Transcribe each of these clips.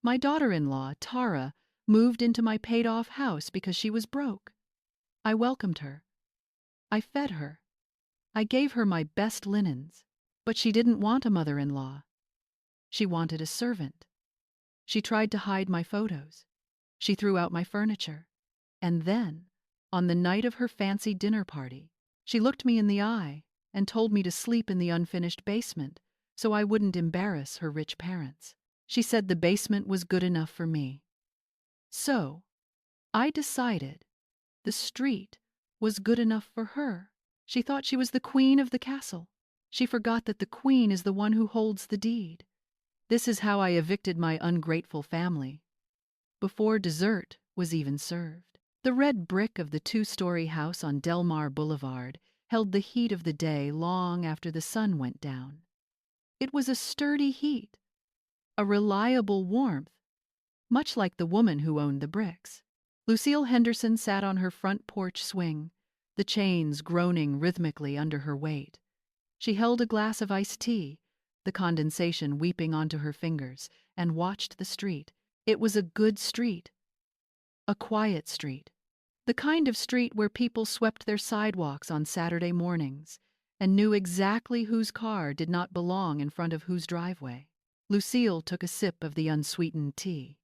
My daughter-in-law, Tara, moved into my paid-off house because she was broke. I welcomed her. I fed her. I gave her my best linens. But she didn't want a mother-in-law. She wanted a servant. She tried to hide my photos. She threw out my furniture. And then, on the night of her fancy dinner party, she looked me in the eye and told me to sleep in the unfinished basement so I wouldn't embarrass her rich parents. She said the basement was good enough for me. So, I decided the street was good enough for her. She thought she was the queen of the castle. She forgot that the queen is the one who holds the deed. This is how I evicted my ungrateful family, before dessert was even served. The red brick of the two-story house on Del Mar Boulevard held the heat of the day long after the sun went down. It was a sturdy heat, a reliable warmth, much like the woman who owned the bricks. Lucille Henderson sat on her front porch swing, the chains groaning rhythmically under her weight. She held a glass of iced tea, the condensation weeping onto her fingers, and watched the street. It was a good street. A quiet street. The kind of street where people swept their sidewalks on Saturday mornings and knew exactly whose car did not belong in front of whose driveway. Lucille took a sip of the unsweetened tea.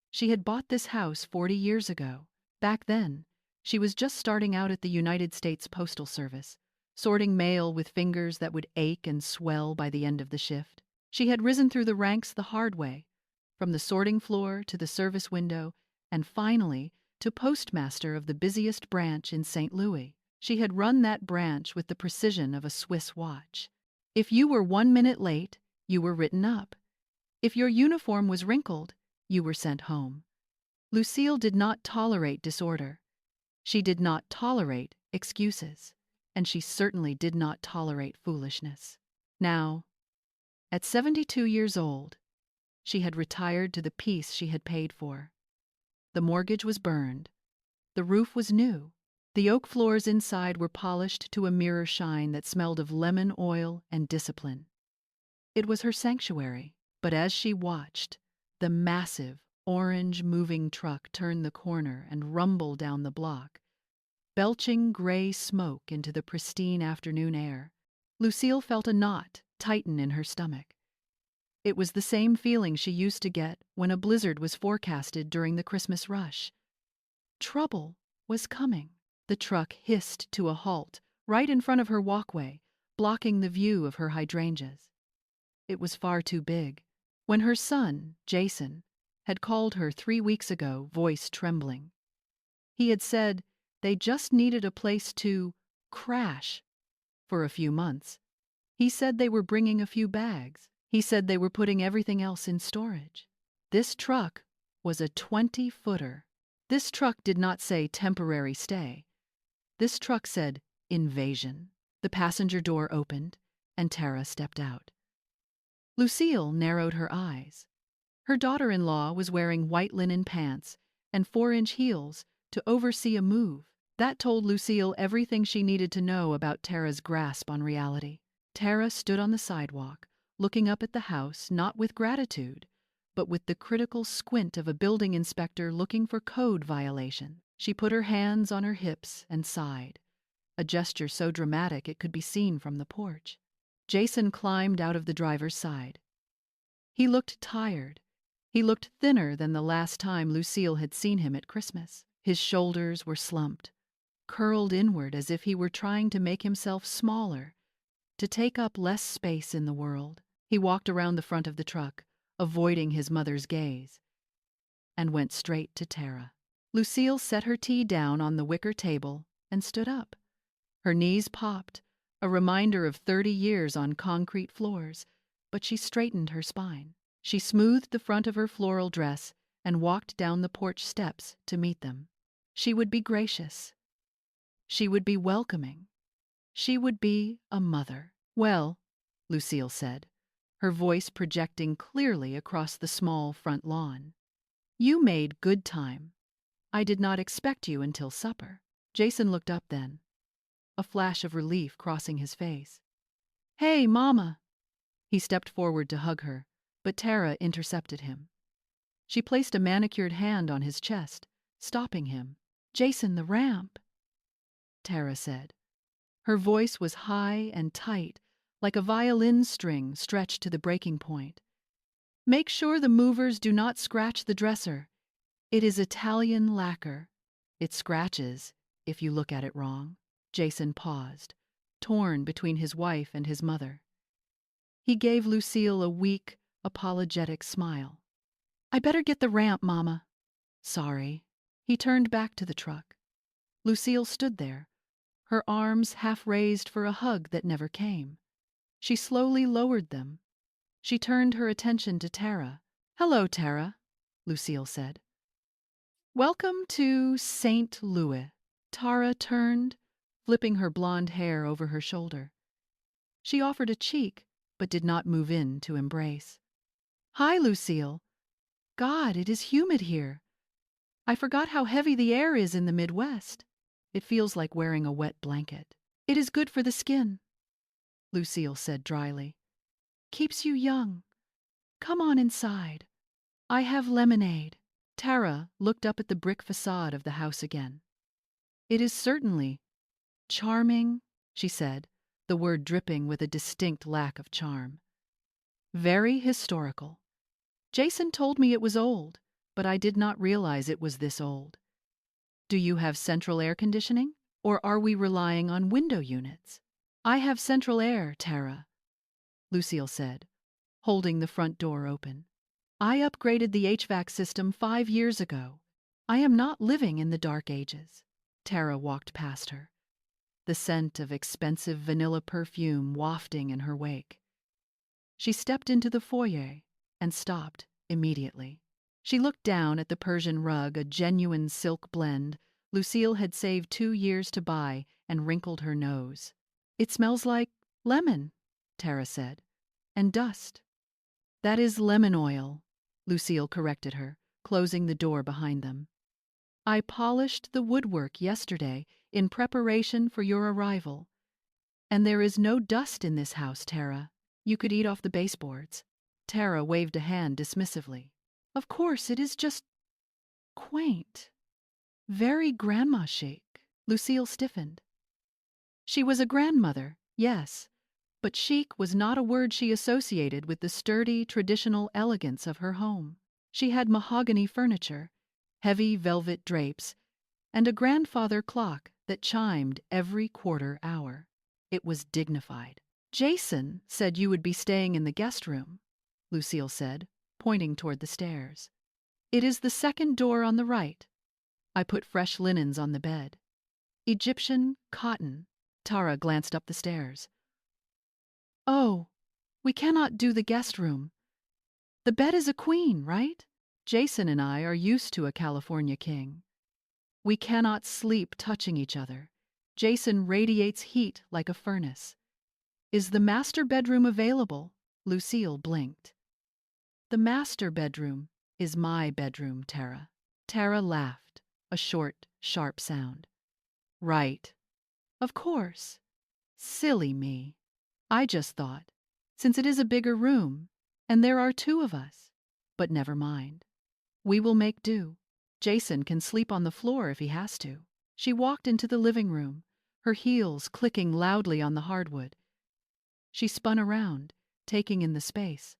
She had bought this house 40 years ago. Back then, she was just starting out at the United States Postal Service, sorting mail with fingers that would ache and swell by the end of the shift. She had risen through the ranks the hard way, from the sorting floor to the service window, and finally to postmaster of the busiest branch in St. Louis. She had run that branch with the precision of a Swiss watch. If you were 1 minute late, you were written up. If your uniform was wrinkled, you were sent home. Lucille did not tolerate disorder. She did not tolerate excuses. And she certainly did not tolerate foolishness. Now, at 72 years old, she had retired to the peace she had paid for. The mortgage was burned. The roof was new. The oak floors inside were polished to a mirror shine that smelled of lemon oil and discipline. It was her sanctuary. But as she watched, the massive, orange moving truck turn the corner and rumble down the block, belching gray smoke into the pristine afternoon air, Lucille felt a knot tighten in her stomach. It was the same feeling she used to get when a blizzard was forecasted during the Christmas rush. Trouble was coming. The truck hissed to a halt right in front of her walkway, blocking the view of her hydrangeas. It was far too big. When her son, Jason, had called her 3 weeks ago, voice trembling, he had said they just needed a place to crash for a few months. He said they were bringing a few bags. He said they were putting everything else in storage. This truck was a 20-footer. This truck did not say temporary stay. This truck said invasion. The passenger door opened, and Tara stepped out. Lucille narrowed her eyes. Her daughter-in-law was wearing white linen pants and 4-inch heels to oversee a move. That told Lucille everything she needed to know about Tara's grasp on reality. Tara stood on the sidewalk, looking up at the house not with gratitude, but with the critical squint of a building inspector looking for code violation. She put her hands on her hips and sighed, a gesture so dramatic it could be seen from the porch. Jason climbed out of the driver's side. He looked tired. He looked thinner than the last time Lucille had seen him at Christmas. His shoulders were slumped, curled inward as if he were trying to make himself smaller, to take up less space in the world. He walked around the front of the truck, avoiding his mother's gaze, and went straight to Tara. Lucille set her tea down on the wicker table and stood up. Her knees popped, a reminder of 30 years on concrete floors, but she straightened her spine. She smoothed the front of her floral dress and walked down the porch steps to meet them. She would be gracious. She would be welcoming. She would be a mother. "Well," Lucille said, her voice projecting clearly across the small front lawn, "you made good time. I did not expect you until supper." Jason looked up then, a flash of relief crossing his face. "Hey, Mama!" He stepped forward to hug her, but Tara intercepted him. She placed a manicured hand on his chest, stopping him. "Jason, the ramp," Tara said. Her voice was high and tight, like a violin string stretched to the breaking point. "Make sure the movers do not scratch the dresser. It is Italian lacquer. It scratches if you look at it wrong." Jason paused, torn between his wife and his mother. He gave Lucille a weak, apologetic smile. "I better get the ramp, Mama." "Sorry." He turned back to the truck. Lucille stood there, her arms half raised for a hug that never came. She slowly lowered them. She turned her attention to Tara. "Hello, Tara," Lucille said. "Welcome to St. Louis." Tara turned, flipping her blonde hair over her shoulder. She offered a cheek, but did not move in to embrace. "Hi, Lucille. God, it is humid here. I forgot how heavy the air is in the Midwest. It feels like wearing a wet blanket." "It is good for the skin," Lucille said dryly. "Keeps you young. Come on inside. I have lemonade." Tara looked up at the brick facade of the house again. "It is certainly charming," she said, the word dripping with a distinct lack of charm. "Very historical. Jason told me it was old, but I did not realize it was this old. Do you have central air conditioning, or are we relying on window units?" "I have central air, Tara," Lucille said, holding the front door open. "I upgraded the HVAC system 5 years ago. I am not living in the dark ages." Tara walked past her, the scent of expensive vanilla perfume wafting in her wake. She stepped into the foyer and stopped immediately. She looked down at the Persian rug, a genuine silk blend Lucille had saved 2 years to buy, and wrinkled her nose. "It smells like lemon," Tara said, "and dust." "That is lemon oil," Lucille corrected her, closing the door behind them. "I polished the woodwork yesterday in preparation for your arrival. And there is no dust in this house, Tara. You could eat off the baseboards." Tara waved a hand dismissively. "Of course, it is just quaint. Very grandma chic." Lucille stiffened. She was a grandmother, yes, but chic was not a word she associated with the sturdy, traditional elegance of her home. She had mahogany furniture, heavy velvet drapes, and a grandfather clock that chimed every quarter hour. It was dignified. "Jason said you would be staying in the guest room," Lucille said, pointing toward the stairs. "It is the second door on the right. I put fresh linens on the bed. Egyptian cotton." Tara glanced up the stairs. "Oh, we cannot do the guest room. The bed is a queen, right? Jason and I are used to a California king. We cannot sleep touching each other. Jason radiates heat like a furnace. Is the master bedroom available?" Lucille blinked. "The master bedroom is my bedroom, Tara." Tara laughed, a short, sharp sound. "Right. Of course. Silly me. I just thought, since it is a bigger room, and there are 2 of us. But never mind. We will make do. Jason can sleep on the floor if he has to." She walked into the living room, her heels clicking loudly on the hardwood. She spun around, taking in the space.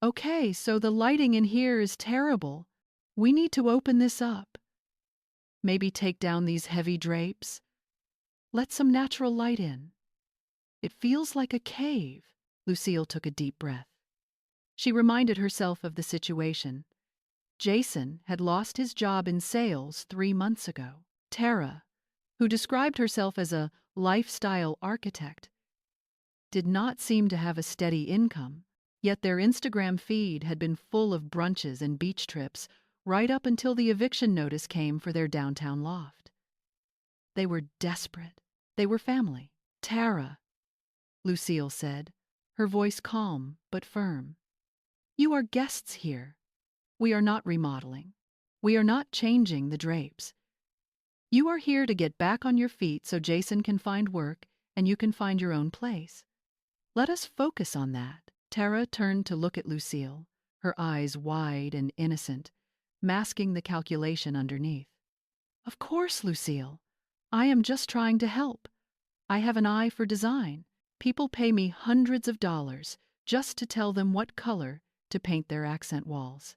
"Okay, so the lighting in here is terrible. We need to open this up. Maybe take down these heavy drapes. Let some natural light in. It feels like a cave." Lucille took a deep breath. She reminded herself of the situation. Jason had lost his job in sales 3 months ago. Tara, who described herself as a lifestyle architect, did not seem to have a steady income, yet their Instagram feed had been full of brunches and beach trips right up until the eviction notice came for their downtown loft. They were desperate. They were family. "Tara," Lucille said, her voice calm but firm. "You are guests here. We are not remodeling. We are not changing the drapes. You are here to get back on your feet so Jason can find work and you can find your own place. Let us focus on that." Tara turned to look at Lucille, her eyes wide and innocent, masking the calculation underneath. Of course, Lucille. I am just trying to help. I have an eye for design. People pay me hundreds of dollars just to tell them what color to paint their accent walls.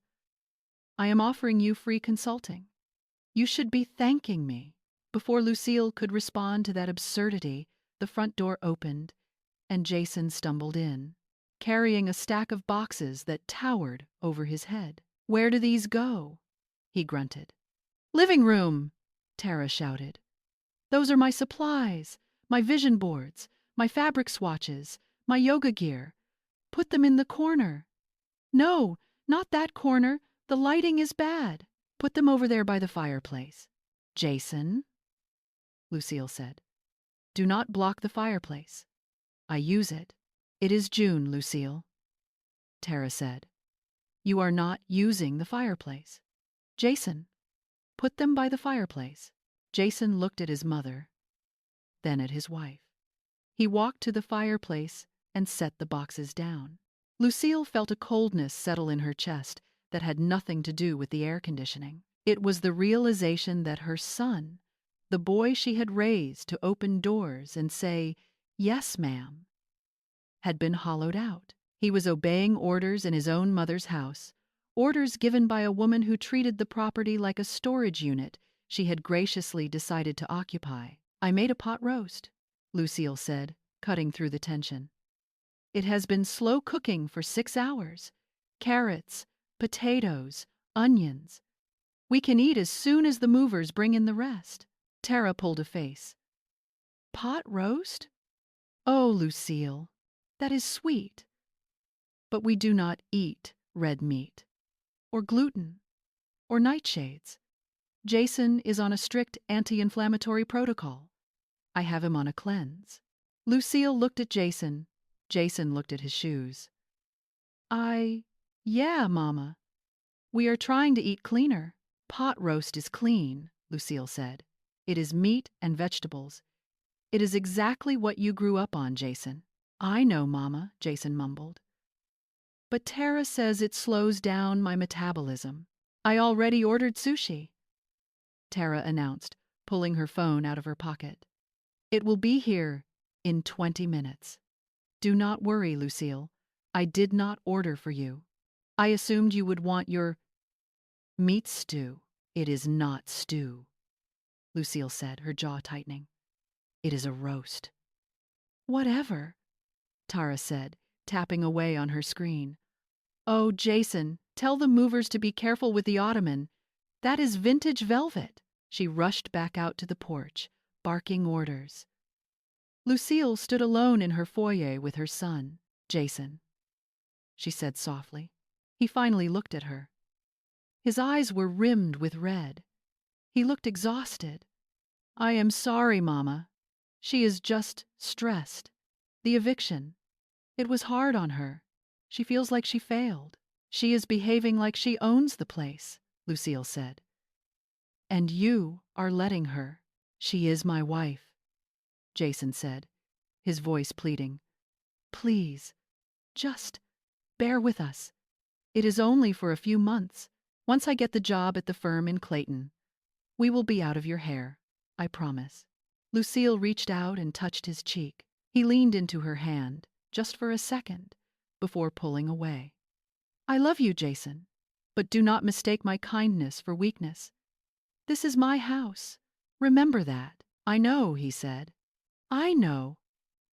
I am offering you free consulting. You should be thanking me." Before Lucille could respond to that absurdity, the front door opened, and Jason stumbled in, carrying a stack of boxes that towered over his head. "Where do these go?" he grunted. "Living room!" Tara shouted. "Those are my supplies, my vision boards, my fabric swatches, my yoga gear. Put them in the corner." "No, not that corner. The lighting is bad. Put them over there by the fireplace." "Jason," Lucille said, "do not block the fireplace. I use it. It is June, Lucille." Tara said, "You are not using the fireplace." "Jason, put them by the fireplace." Jason looked at his mother, then at his wife. He walked to the fireplace and set the boxes down. Lucille felt a coldness settle in her chest that had nothing to do with the air conditioning. It was the realization that her son, the boy she had raised to open doors and say, "Yes, ma'am," had been hollowed out. He was obeying orders in his own mother's house, orders given by a woman who treated the property like a storage unit she had graciously decided to occupy. "I made a pot roast," Lucille said, cutting through the tension. "It has been slow cooking for 6 hours. Carrots, potatoes, onions. We can eat as soon as the movers bring in the rest." Tara pulled a face. "Pot roast? Oh, Lucille, that is sweet. But we do not eat red meat, or gluten, or nightshades. Jason is on a strict anti-inflammatory protocol. I have him on a cleanse." Lucille looked at Jason. Jason looked at his shoes. Yeah, Mama. We are trying to eat cleaner." "Pot roast is clean," Lucille said. "It is meat and vegetables. It is exactly what you grew up on, Jason." "I know, Mama," Jason mumbled. "But Tara says it slows down my metabolism." "I already ordered sushi," Tara announced, pulling her phone out of her pocket. "It will be here in 20 minutes. Do not worry, Lucille. I did not order for you. I assumed you would want your meat stew." "It is not stew," Lucille said, her jaw tightening. "It is a roast." "Whatever," Tara said, tapping away on her screen. "Oh, Jason, tell the movers to be careful with the ottoman. That is vintage velvet." She rushed back out to the porch, barking orders. Lucille stood alone in her foyer with her son. "Jason," she said softly. He finally looked at her. His eyes were rimmed with red. He looked exhausted. "I am sorry, Mama. She is just stressed. The eviction. It was hard on her. She feels like she failed." "She is behaving like she owns the place," Lucille said. "And you are letting her." "She is my wife," Jason said, his voice pleading. "Please, just bear with us. It is only for a few months. Once I get the job at the firm in Clayton, we will be out of your hair. I promise." Lucille reached out and touched his cheek. He leaned into her hand, just for a second, before pulling away. "I love you, Jason, but do not mistake my kindness for weakness. This is my house. Remember that." "I know," he said. "I know."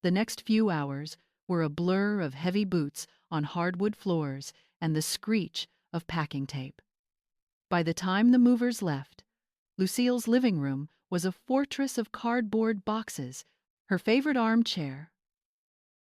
The next few hours were a blur of heavy boots on hardwood floors and the screech of packing tape. By the time the movers left, Lucille's living room was a fortress of cardboard boxes, her favorite armchair,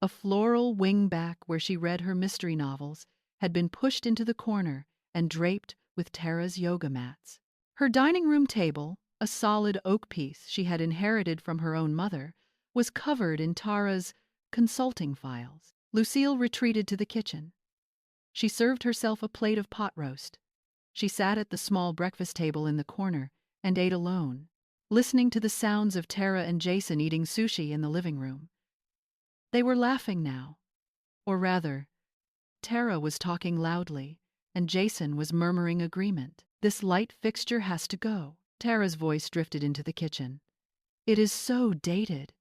a floral wingback where she read her mystery novels, had been pushed into the corner and draped with Tara's yoga mats. Her dining room table, a solid oak piece she had inherited from her own mother, was covered in Tara's consulting files. Lucille retreated to the kitchen. She served herself a plate of pot roast. She sat at the small breakfast table in the corner and ate alone, listening to the sounds of Tara and Jason eating sushi in the living room. They were laughing now. Or rather, Tara was talking loudly, and Jason was murmuring agreement. This light fixture has to go. Tara's voice drifted into the kitchen. It is so dated.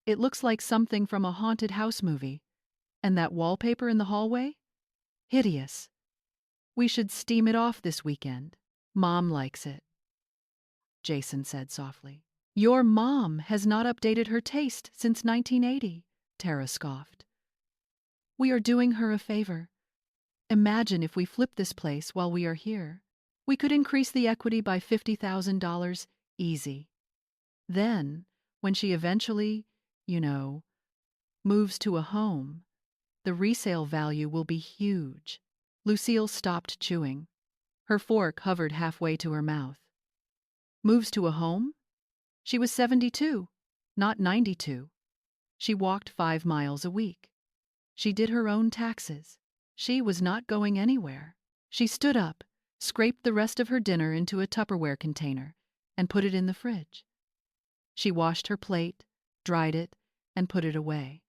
It looks like something from a haunted house movie. And that wallpaper in the hallway? Hideous. We should steam it off this weekend. Mom likes it, Jason said softly. Your mom has not updated her taste since 1980, Tara scoffed. We are doing her a favor. Imagine if we flip this place while we are here. We could increase the equity by $50,000 easy. Then, when she eventually, moves to a home, the resale value will be huge. Lucille stopped chewing. Her fork hovered halfway to her mouth. Moves to a home? She was 72, not 92. She walked 5 miles a week. She did her own taxes. She was not going anywhere. She stood up, scraped the rest of her dinner into a Tupperware container, and put it in the fridge. She washed her plate, dried it, and put it away.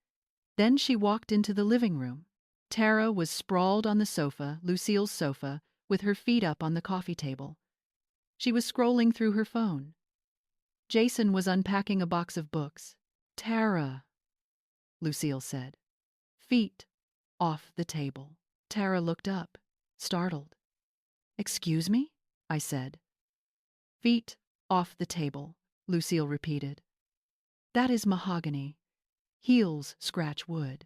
Then she walked into the living room. Tara was sprawled on the sofa, Lucille's sofa, with her feet up on the coffee table. She was scrolling through her phone. Jason was unpacking a box of books. Tara, Lucille said. Feet off the table. Tara looked up, startled. Excuse me? I said. Feet off the table, Lucille repeated. That is mahogany. Heels scratch wood.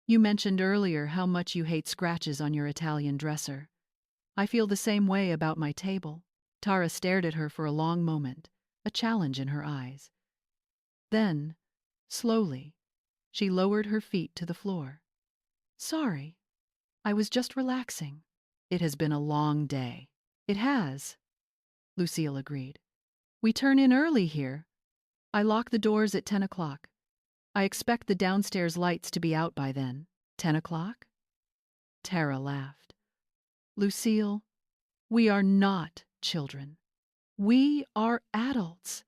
You mentioned earlier how much you hate scratches on your Italian dresser. I feel the same way about my table. Tara stared at her for a long moment, a challenge in her eyes. Then, slowly, she lowered her feet to the floor. Sorry, I was just relaxing. It has been a long day. It has, Lucille agreed. We turn in early here. I lock the doors at 10 o'clock. I expect the downstairs lights to be out by then. 10 o'clock? Tara laughed. Lucille, we are not children. We are adults.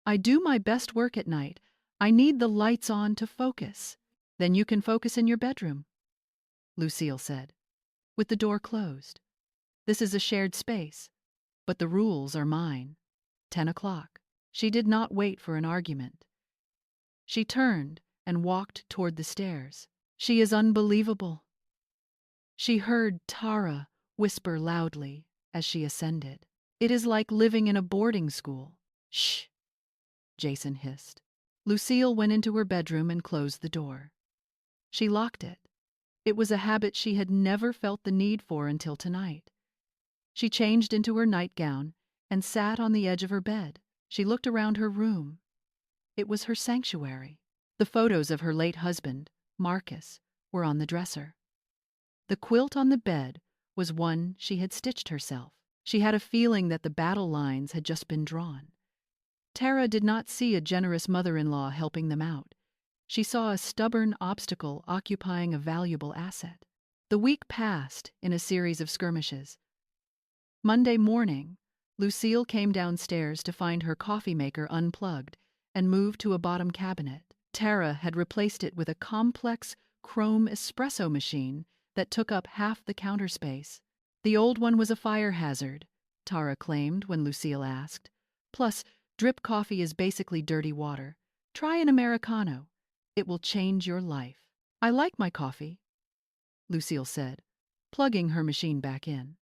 I do my best work at night. I need the lights on to focus. Then you can focus in your bedroom, Lucille said, with the door closed. This is a shared space, but the rules are mine. 10 o'clock. She did not wait for an argument. She turned and walked toward the stairs. She is unbelievable. She heard Tara whisper loudly as she ascended. It is like living in a boarding school. Shh, Jason hissed. Lucille went into her bedroom and closed the door. She locked it. It was a habit she had never felt the need for until tonight. She changed into her nightgown and sat on the edge of her bed. She looked around her room. It was her sanctuary. The photos of her late husband, Marcus, were on the dresser. The quilt on the bed was one she had stitched herself. She had a feeling that the battle lines had just been drawn. Tara did not see a generous mother-in-law helping them out. She saw a stubborn obstacle occupying a valuable asset. The week passed in a series of skirmishes. Monday morning, Lucille came downstairs to find her coffee maker unplugged and moved to a bottom cabinet. Tara had replaced it with a complex chrome espresso machine that took up half the counter space. The old one was a fire hazard, Tara claimed when Lucille asked. Plus, drip coffee is basically dirty water. Try an Americano. It will change your life. I like my coffee, Lucille said, plugging her machine back in.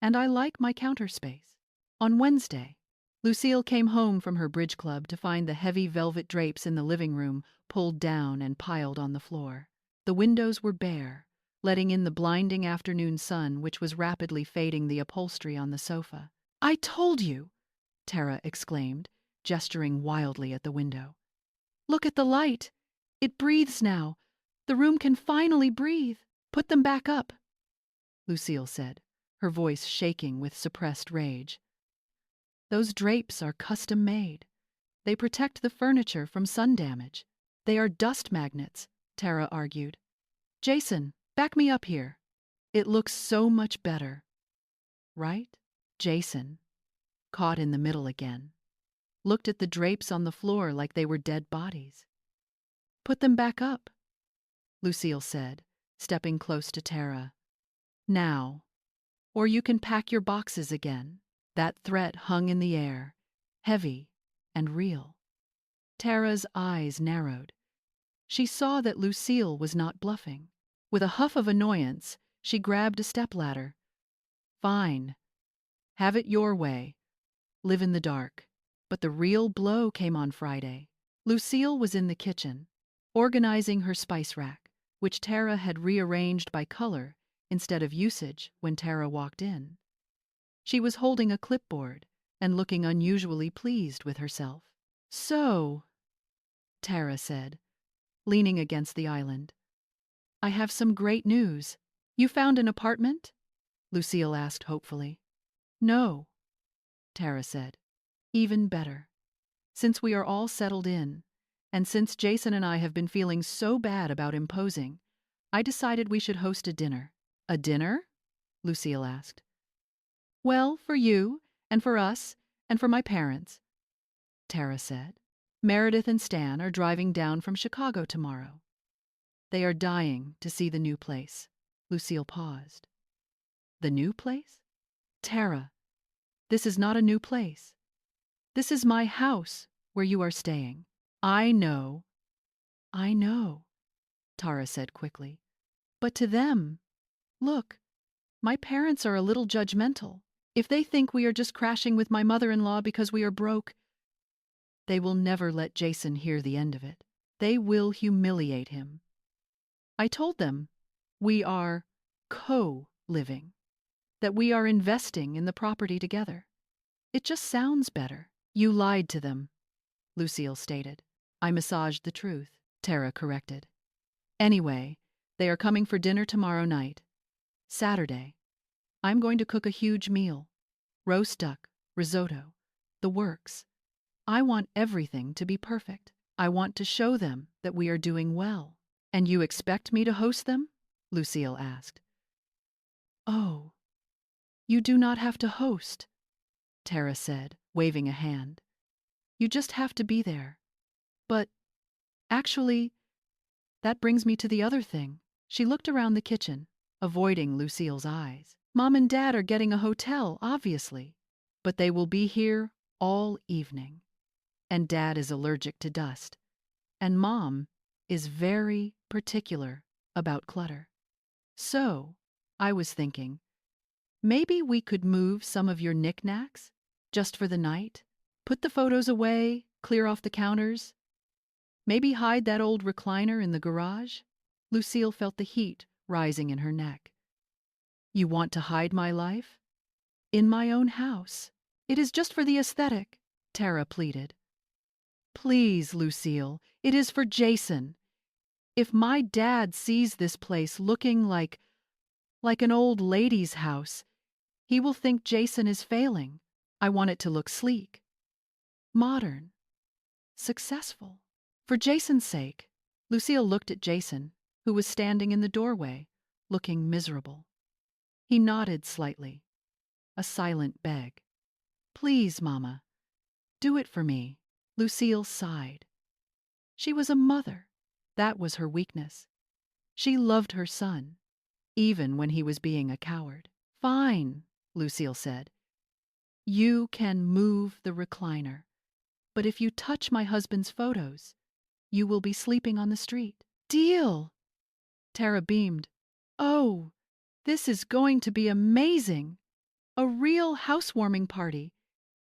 And I like my counter space. On Wednesday, Lucille came home from her bridge club to find the heavy velvet drapes in the living room pulled down and piled on the floor. The windows were bare, letting in the blinding afternoon sun which was rapidly fading the upholstery on the sofa. I told you, Tara exclaimed, gesturing wildly at the window. Look at the light. It breathes now. The room can finally breathe. Put them back up, Lucille said, her voice shaking with suppressed rage. Those drapes are custom made. They protect the furniture from sun damage. They are dust magnets, Tara argued. Jason, back me up here. It looks so much better. Right? Jason, caught in the middle again, looked at the drapes on the floor like they were dead bodies. Put them back up, Lucille said, stepping close to Tara. Now, Or you can pack your boxes again. That threat hung in the air, heavy and real. Tara's eyes narrowed. She saw that Lucille was not bluffing. With a huff of annoyance, she grabbed a stepladder. Fine. Have it your way. Live in the dark. But the real blow came on Friday. Lucille was in the kitchen, organizing her spice rack, which Tara had rearranged by color instead of usage when Tara walked in. She was holding a clipboard and looking unusually pleased with herself. "So," Tara said, leaning against the island, "I have some great news. You found an apartment?" Lucille asked hopefully. "No," Tara said. "Even better. Since we are all settled in, and since Jason and I have been feeling so bad about imposing, I decided we should host a dinner." "A dinner?" Lucille asked. "Well, for you, and for us, and for my parents," Tara said. "Meredith and Stan are driving down from Chicago tomorrow. They are dying to see the new place." Lucille paused. "The new place?" "Tara, this is not a new place. This is my house where you are staying." "I know." "I know," Tara said quickly. "But to them, look, my parents are a little judgmental. If they think we are just crashing with my mother-in-law because we are broke, they will never let Jason hear the end of it. They will humiliate him. I told them we are co-living, that we are investing in the property together. It just sounds better." "You lied to them," Lucille stated. "I massaged the truth," Tara corrected. "Anyway, they are coming for dinner tomorrow night. Saturday. I'm going to cook a huge meal. Roast duck, risotto, the works. I want everything to be perfect. I want to show them that we are doing well." "And you expect me to host them?" Lucille asked. "Oh, you do not have to host," Tara said, waving a hand. "You just have to be there. But, actually, that brings me to the other thing." She looked around the kitchen, avoiding Lucille's eyes. "Mom and Dad are getting a hotel, obviously, but they will be here all evening. And Dad is allergic to dust. And Mom is very particular about clutter. So, I was thinking, maybe we could move some of your knickknacks, just for the night. Put the photos away, clear off the counters. Maybe hide that old recliner in the garage." Lucille felt the heat rising in her neck. "You want to hide my life? In my own house. It is just for the aesthetic," Tara pleaded. "Please, Lucille, it is for Jason. If my dad sees this place looking like an old lady's house, he will think Jason is failing. I want it to look sleek, modern, successful. For Jason's sake." Lucille looked at Jason, who was standing in the doorway, looking miserable. He nodded slightly, a silent beg. "Please, Mama, do it for me." Lucille sighed. She was a mother. That was her weakness. She loved her son, even when he was being a coward. "Fine," Lucille said. "You can move the recliner. But if you touch my husband's photos, you will be sleeping on the street." "Deal!" Tara beamed. "Oh, this is going to be amazing! A real housewarming party.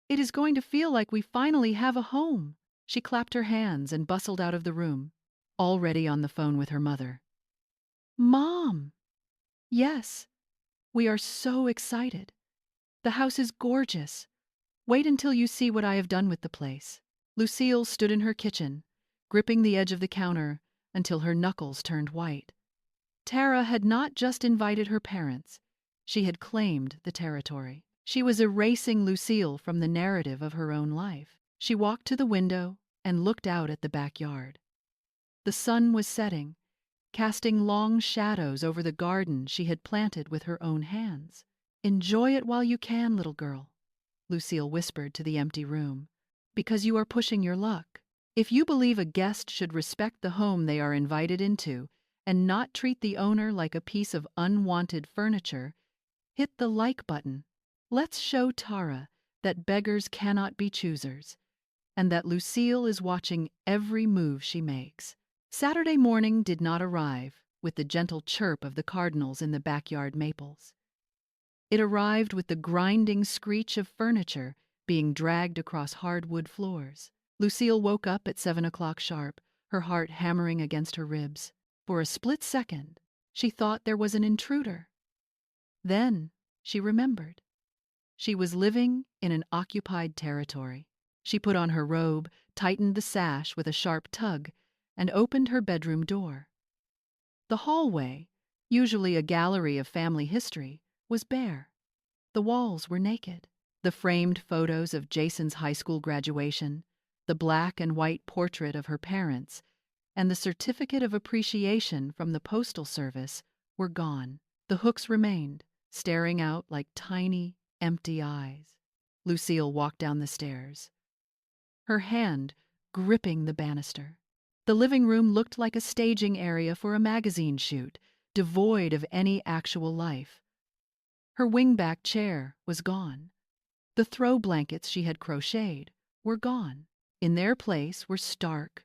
It is going to feel like we finally have a home." She clapped her hands and bustled out of the room, already on the phone with her mother. "Mom!" "Yes, we are so excited. The house is gorgeous. Wait until you see what I have done with the place." Lucille stood in her kitchen, gripping the edge of the counter until her knuckles turned white. Tara had not just invited her parents. She had claimed the territory. She was erasing Lucille from the narrative of her own life. She walked to the window and looked out at the backyard. The sun was setting, casting long shadows over the garden she had planted with her own hands. "Enjoy it while you can, little girl," Lucille whispered to the empty room, "because you are pushing your luck. If you believe a guest should respect the home they are invited into and not treat the owner like a piece of unwanted furniture, Hit the like button. Let's show Tara that beggars cannot be choosers, and that Lucille is watching every move she makes. Saturday morning did not arrive with the gentle chirp of the cardinals in the backyard maples. It arrived with the grinding screech of furniture being dragged across hardwood floors. Lucille woke up at 7 o'clock sharp, her heart hammering against her ribs. For a split second, she thought there was an intruder. Then she remembered. She was living in an occupied territory. She put on her robe, tightened the sash with a sharp tug, and opened her bedroom door. The hallway, usually a gallery of family history, was bare. The walls were naked. The framed photos of Jason's high school graduation, the black and white portrait of her parents, and the certificate of appreciation from the Postal Service were gone. The hooks remained, staring out like tiny, empty eyes. Lucille walked down the stairs, her hand gripping the banister. The living room looked like a staging area for a magazine shoot, devoid of any actual life. Her wingback chair was gone. The throw blankets she had crocheted were gone. In their place were stark,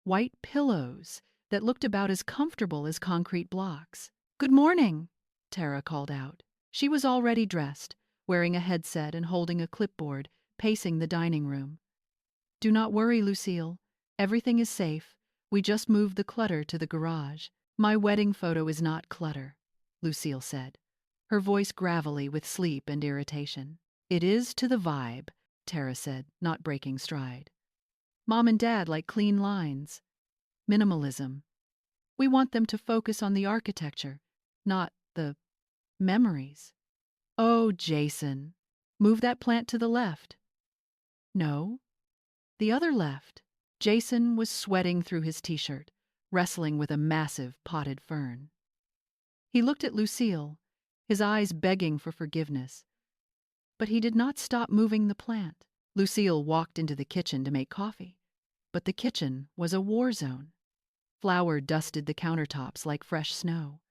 white pillows that looked about as comfortable as concrete blocks. "Good morning," Tara called out. She was already dressed, wearing a headset and holding a clipboard, pacing the dining room. "Do not worry, Lucille. Everything is safe. We just moved the clutter to the garage." "My wedding photo is not clutter," Lucille said, her voice gravelly with sleep and irritation. "It is to the vibe," Tara said, not breaking stride. "Mom and Dad like clean lines. Minimalism. We want them to focus on the architecture, not the memories." "Oh, Jason. Move that plant to the left." "No, the other left." Jason was sweating through his t-shirt, wrestling with a massive potted fern. He looked at Lucille, his eyes begging for forgiveness. But he did not stop moving the plant. Lucille walked into the kitchen to make coffee. But the kitchen was a war zone. Flour dusted the countertops like fresh snow.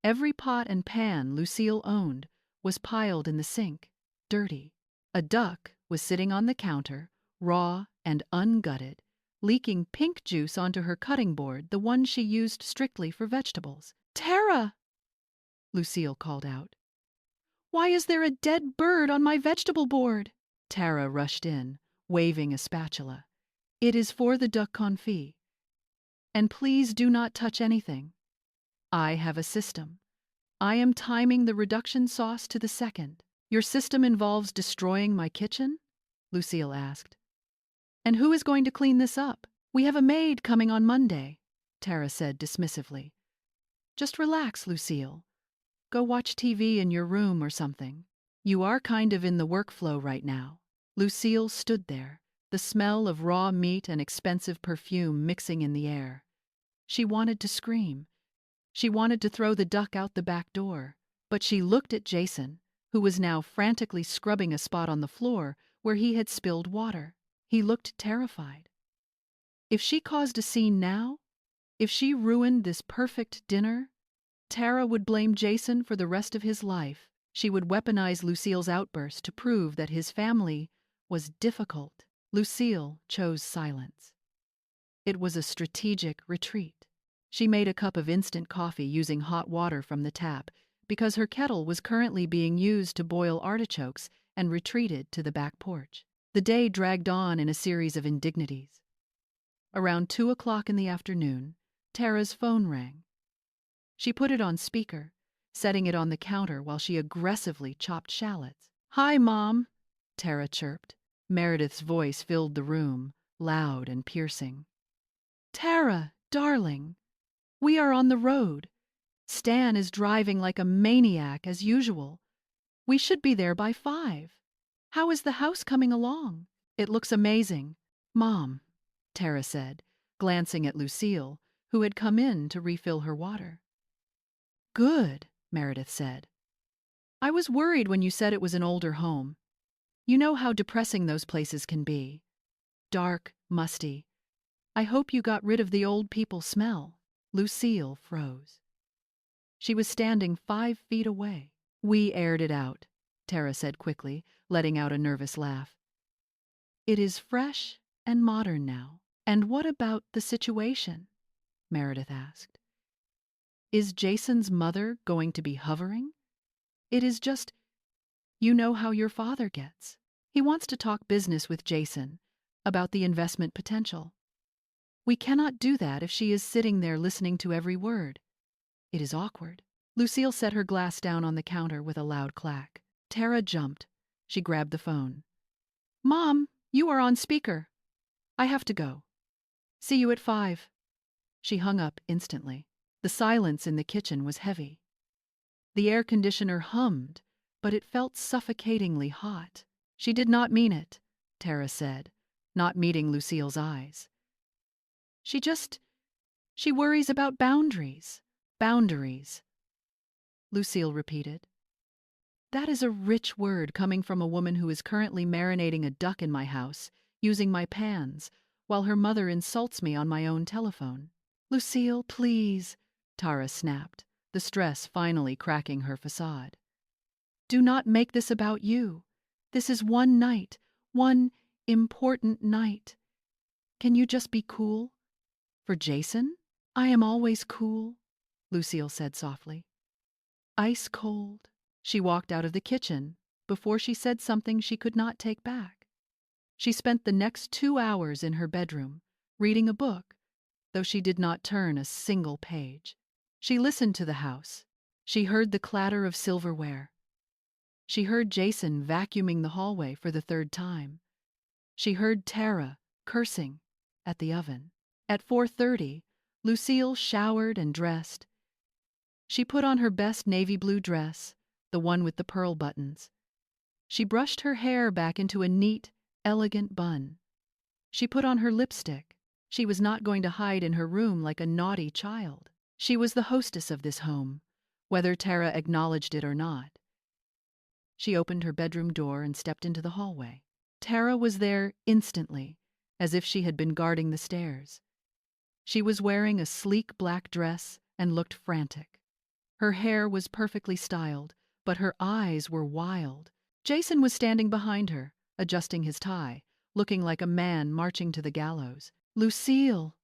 Every pot and pan Lucille owned was piled in the sink, dirty. A duck was sitting on the counter, raw and ungutted, leaking pink juice onto her cutting board, the one she used strictly for vegetables. "Tara!" Lucille called out. "Why is there a dead bird on my vegetable board?" Tara rushed in, waving a spatula. "It is for the duck confit. And please do not touch anything. I have a system. I am timing the reduction sauce to the second." "Your system involves destroying my kitchen?" Lucille asked. "And who is going to clean this up?" "We have a maid coming on Monday," Tara said dismissively. "Just relax, Lucille. Go watch TV in your room or something. You are kind of in the workflow right now." Lucille stood there, the smell of raw meat and expensive perfume mixing in the air. She wanted to scream. She wanted to throw the duck out the back door. But she looked at Jason, who was now frantically scrubbing a spot on the floor where he had spilled water. He looked terrified. If she caused a scene now, if she ruined this perfect dinner, Tara would blame Jason for the rest of his life. She would weaponize Lucille's outburst to prove that his family was difficult. Lucille chose silence. It was a strategic retreat. She made a cup of instant coffee using hot water from the tap because her kettle was currently being used to boil artichokes, and retreated to the back porch. The day dragged on in a series of indignities. Around 2 o'clock in the afternoon, Tara's phone rang. She put it on speaker, setting it on the counter while she aggressively chopped shallots. "Hi, Mom," Tara chirped. Meredith's voice filled the room, loud and piercing. "Tara, darling, we are on the road. Stan is driving like a maniac as usual. We should be there by 5. How is the house coming along?" "It looks amazing, Mom," Tara said, glancing at Lucille, who had come in to refill her water. "Good," Meredith said. "I was worried when you said it was an older home. You know how depressing those places can be. Dark, musty. I hope you got rid of the old people smell." Lucille froze. She was standing 5 feet away. We aired it out, Tara said quickly, letting out a nervous laugh. It is fresh and modern now. And what about the situation? Meredith asked. Is Jason's mother going to be hovering? It is just, you know how your father gets. He wants to talk business with Jason about the investment potential. We cannot do that if she is sitting there listening to every word. It is awkward. Lucille set her glass down on the counter with a loud clack. Tara jumped. She grabbed the phone. Mom, you are on speaker. I have to go. See you at 5. She hung up instantly. The silence in the kitchen was heavy. The air conditioner hummed, but it felt suffocatingly hot. She did not mean it, Tara said, not meeting Lucille's eyes. She worries about boundaries. Boundaries. Lucille repeated. That is a rich word coming from a woman who is currently marinating a duck in my house, using my pans, while her mother insults me on my own telephone. Lucille, please, Tara snapped, the stress finally cracking her facade. Do not make this about you. This is one night, one important night. Can you just be cool? For Jason? I am always cool, Lucille said softly. Ice cold. She walked out of the kitchen before she said something she could not take back. She spent the next 2 hours in her bedroom, reading a book, though she did not turn a single page. She listened to the house. She heard the clatter of silverware. She heard Jason vacuuming the hallway for the 3rd time. She heard Tara cursing at the oven. At 4:30, Lucille showered and dressed. She put on her best navy blue dress, the one with the pearl buttons. She brushed her hair back into a neat, elegant bun. She put on her lipstick. She was not going to hide in her room like a naughty child. She was the hostess of this home, whether Tara acknowledged it or not. She opened her bedroom door and stepped into the hallway. Tara was there instantly, as if she had been guarding the stairs. She was wearing a sleek black dress and looked frantic. Her hair was perfectly styled, but her eyes were wild. Jason was standing behind her, adjusting his tie, looking like a man marching to the gallows. Lucille,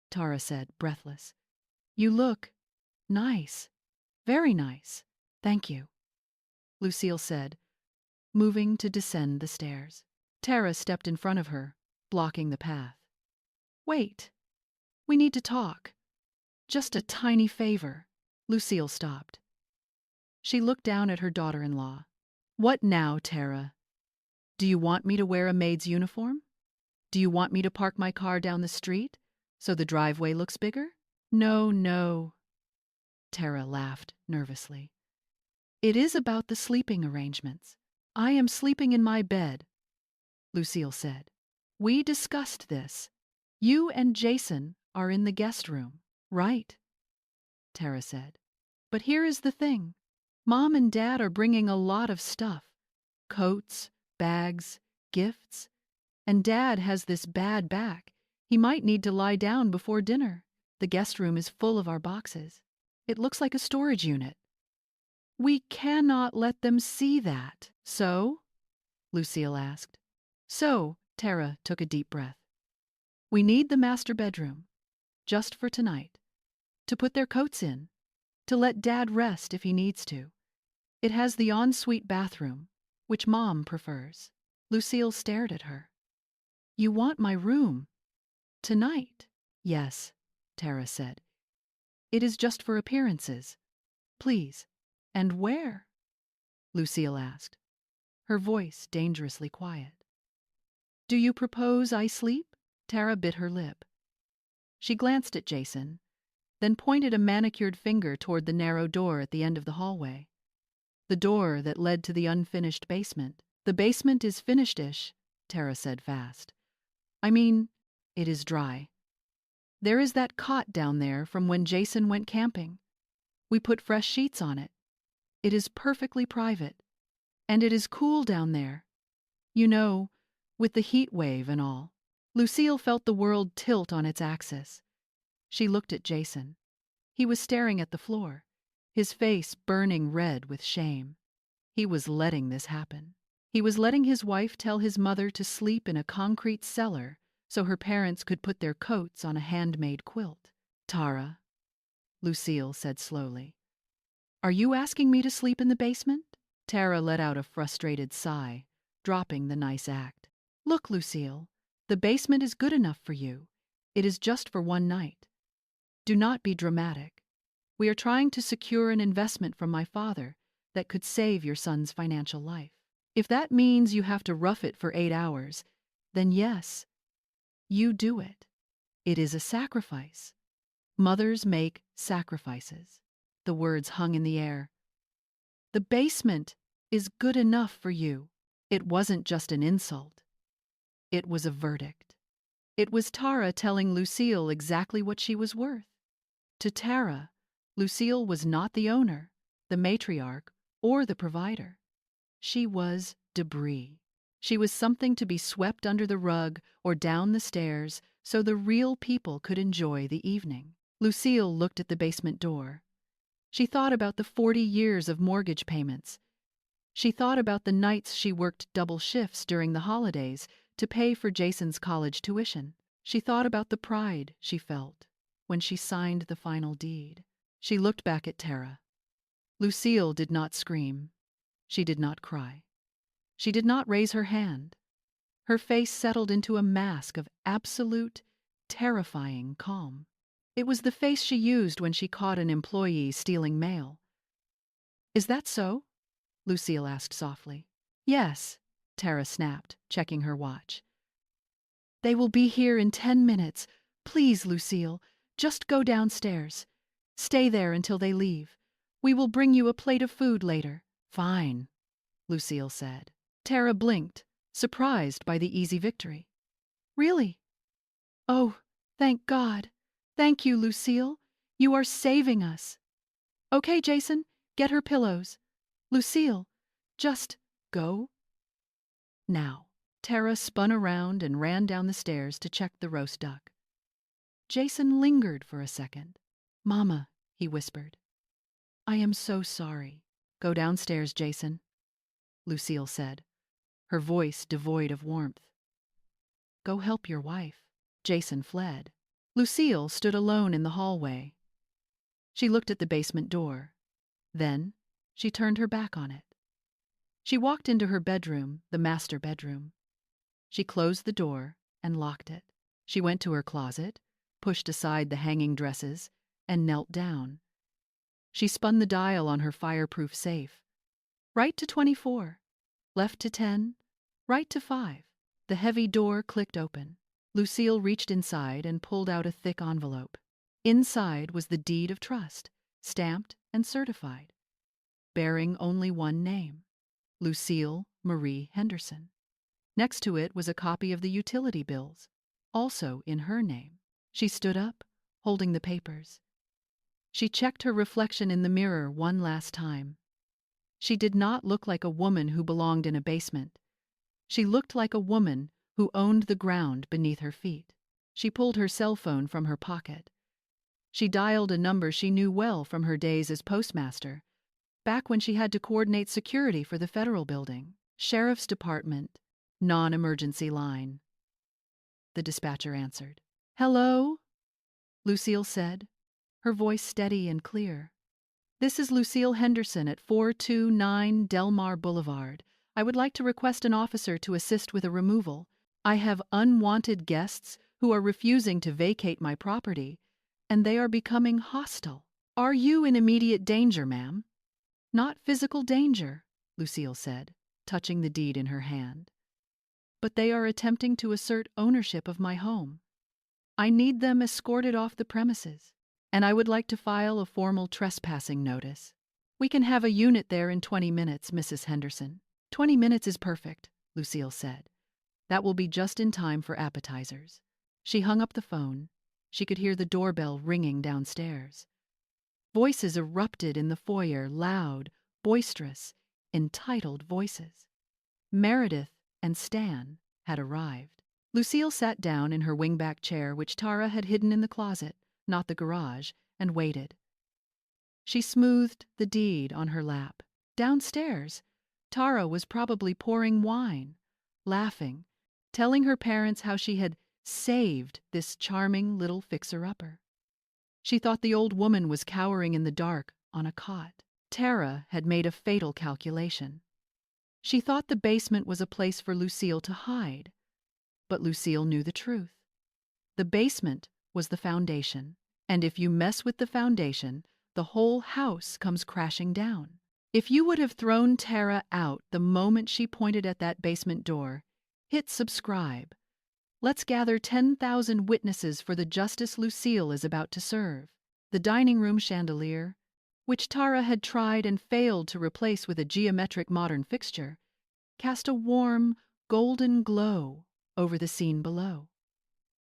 Tara said, breathless. You look nice. Very nice. Thank you, Lucille said, moving to descend the stairs. Tara stepped in front of her, blocking the path. Wait. We need to talk. Just a tiny favor. Lucille stopped. She looked down at her daughter-in-law. What now, Tara? Do you want me to wear a maid's uniform? Do you want me to park my car down the street so the driveway looks bigger? No, no. Tara laughed nervously. It is about the sleeping arrangements. I am sleeping in my bed, Lucille said. We discussed this. You and Jason are in the guest room. Right, Tara said. But here is the thing. Mom and Dad are bringing a lot of stuff. Coats, bags, gifts. And Dad has this bad back. He might need to lie down before dinner. The guest room is full of our boxes. It looks like a storage unit. We cannot let them see that. So? Lucille asked. So, Tara took a deep breath. We need the master bedroom, just for tonight, to put their coats in, to let Dad rest if he needs to. It has the ensuite bathroom, which Mom prefers. Lucille stared at her. You want my room? Tonight? Yes, Tara said. It is just for appearances. Please. And where? Lucille asked, her voice dangerously quiet. Do you propose I sleep? Tara bit her lip. She glanced at Jason, then pointed a manicured finger toward the narrow door at the end of the hallway. The door that led to the unfinished basement. The basement is finished-ish, Tara said fast. I mean, it is dry. There is that cot down there from when Jason went camping. We put fresh sheets on it. It is perfectly private. And it is cool down there. You know, with the heat wave and all. Lucille felt the world tilt on its axis. She looked at Jason. He was staring at the floor, his face burning red with shame. He was letting this happen. He was letting his wife tell his mother to sleep in a concrete cellar so her parents could put their coats on a handmade quilt. "Tara," Lucille said slowly, "are you asking me to sleep in the basement?" Tara let out a frustrated sigh, dropping the nice act. "Look, Lucille, the basement is good enough for you. It is just for one night. Do not be dramatic. We are trying to secure an investment from my father that could save your son's financial life. If that means you have to rough it for 8 hours, then yes, you do it. It is a sacrifice. Mothers make sacrifices." The words hung in the air. "The basement is good enough for you." It wasn't just an insult. It was a verdict. It was Tara telling Lucille exactly what she was worth. To Tara, Lucille was not the owner, the matriarch, or the provider. She was debris. She was something to be swept under the rug or down the stairs so the real people could enjoy the evening. Lucille looked at the basement door. She thought about the 40 years of mortgage payments. She thought about the nights she worked double shifts during the holidays to pay for Jason's college tuition. She thought about the pride she felt when she signed the final deed. She looked back at Tara. Lucille did not scream. She did not cry. She did not raise her hand. Her face settled into a mask of absolute, terrifying calm. It was the face she used when she caught an employee stealing mail. "Is that so?" Lucille asked softly. "Yes," Tara snapped, checking her watch. "They will be here in 10 minutes. Please, Lucille, just go downstairs. Stay there until they leave. We will bring you a plate of food later." "Fine," Lucille said. Tara blinked, surprised by the easy victory. "Really? Oh, thank God. Thank you, Lucille. You are saving us. Okay, Jason, get her pillows. Lucille, just go." Now, Tara spun around and ran down the stairs to check the roast duck. Jason lingered for a second. "Mama," he whispered. "I am so sorry." "Go downstairs, Jason," Lucille said, her voice devoid of warmth. "Go help your wife." Jason fled. Lucille stood alone in the hallway. She looked at the basement door. Then she turned her back on it. She walked into her bedroom, the master bedroom. She closed the door and locked it. She went to her closet, pushed aside the hanging dresses, and knelt down. She spun the dial on her fireproof safe. Right to 24, left to 10, right to 5. The heavy door clicked open. Lucille reached inside and pulled out a thick envelope. Inside was the deed of trust, stamped and certified, bearing only one name, Lucille Marie Henderson. Next to it was a copy of the utility bills, also in her name. She stood up, holding the papers. She checked her reflection in the mirror one last time. She did not look like a woman who belonged in a basement. She looked like a woman who owned the ground beneath her feet. She pulled her cell phone from her pocket. She dialed a number she knew well from her days as postmaster, back when she had to coordinate security for the federal building. "Sheriff's Department, non-emergency line." The dispatcher answered. "Hello?" Lucille said, her voice steady and clear. "This is Lucille Henderson at 429 Delmar Boulevard. I would like to request an officer to assist with a removal. I have unwanted guests who are refusing to vacate my property, and they are becoming hostile. Are you in immediate danger, ma'am?" "Not physical danger," Lucille said, touching the deed in her hand. "But they are attempting to assert ownership of my home. I need them escorted off the premises, and I would like to file a formal trespassing notice. We can have a unit there in 20 minutes, Mrs. Henderson." 20 minutes is perfect," Lucille said. "That will be just in time for appetizers." She hung up the phone. She could hear the doorbell ringing downstairs. Voices erupted in the foyer, loud, boisterous, entitled voices. Meredith and Stan had arrived. Lucille sat down in her wingback chair, which Tara had hidden in the closet, not the garage, and waited. She smoothed the deed on her lap. Downstairs, Tara was probably pouring wine, laughing, telling her parents how she had saved this charming little fixer-upper. She thought the old woman was cowering in the dark on a cot. Tara had made a fatal calculation. She thought the basement was a place for Lucille to hide, but Lucille knew the truth. The basement was the foundation, and if you mess with the foundation, the whole house comes crashing down. If you would have thrown Tara out the moment she pointed at that basement door, hit subscribe. Let's gather 10,000 witnesses for the justice Lucille is about to serve. The dining room chandelier, which Tara had tried and failed to replace with a geometric modern fixture, cast a warm, golden glow over the scene below.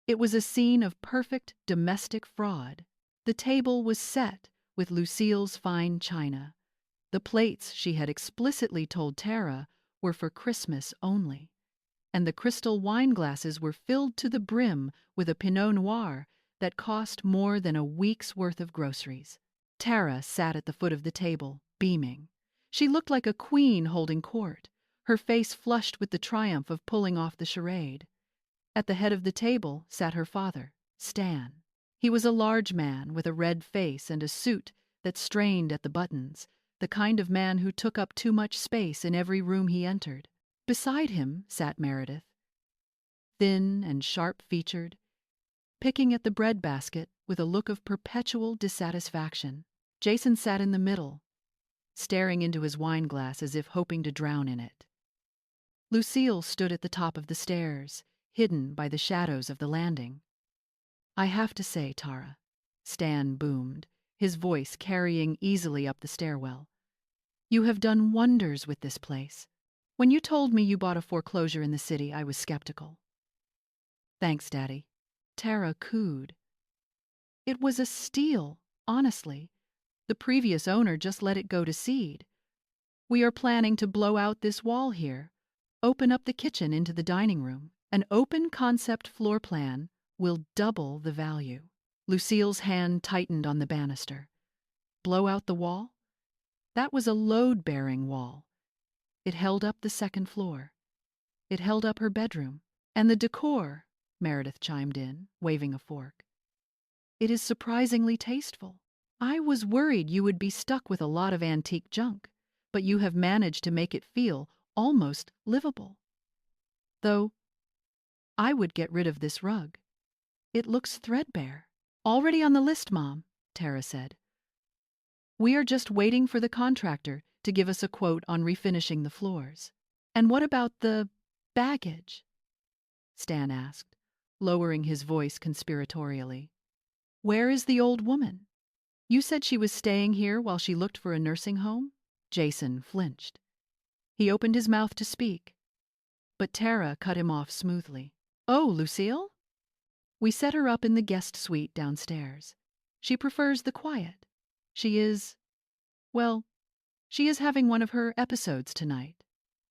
It was a scene of perfect domestic fraud. The table was set with Lucille's fine china. The plates she had explicitly told Tara were for Christmas only, and the crystal wine glasses were filled to the brim with a Pinot Noir that cost more than a week's worth of groceries. Tara sat at the foot of the table, beaming. She looked like a queen holding court, her face flushed with the triumph of pulling off the charade. At the head of the table sat her father, Stan. He was a large man with a red face and a suit that strained at the buttons, the kind of man who took up too much space in every room he entered. Beside him sat Meredith, thin and sharp-featured, picking at the breadbasket with a look of perpetual dissatisfaction. Jason sat in the middle, staring into his wineglass as if hoping to drown in it. Lucille stood at the top of the stairs, hidden by the shadows of the landing. "I have to say, Tara," Stan boomed, his voice carrying easily up the stairwell, "you have done wonders with this place. When you told me you bought a foreclosure in the city, I was skeptical." "Thanks, Daddy," Tara cooed. "It was a steal, honestly. The previous owner just let it go to seed. We are planning to blow out this wall here, open up the kitchen into the dining room. An open concept floor plan will double the value." Lucille's hand tightened on the banister. Blow out the wall? That was a load-bearing wall. It held up the second floor. It held up her bedroom. "And the decor," Meredith chimed in, waving a fork. "It is surprisingly tasteful. I was worried you would be stuck with a lot of antique junk, but you have managed to make it feel almost livable. Though, I would get rid of this rug. It looks threadbare." "Already on the list, Mom," Tara said. "We are just waiting for the contractor to give us a quote on refinishing the floors." "And what about the baggage?" Stan asked, lowering his voice conspiratorially. "Where is the old woman? You said she was staying here while she looked for a nursing home?" Jason flinched. He opened his mouth to speak, but Tara cut him off smoothly. "Oh, Lucille? We set her up in the guest suite downstairs. She prefers the quiet. She is having one of her episodes tonight.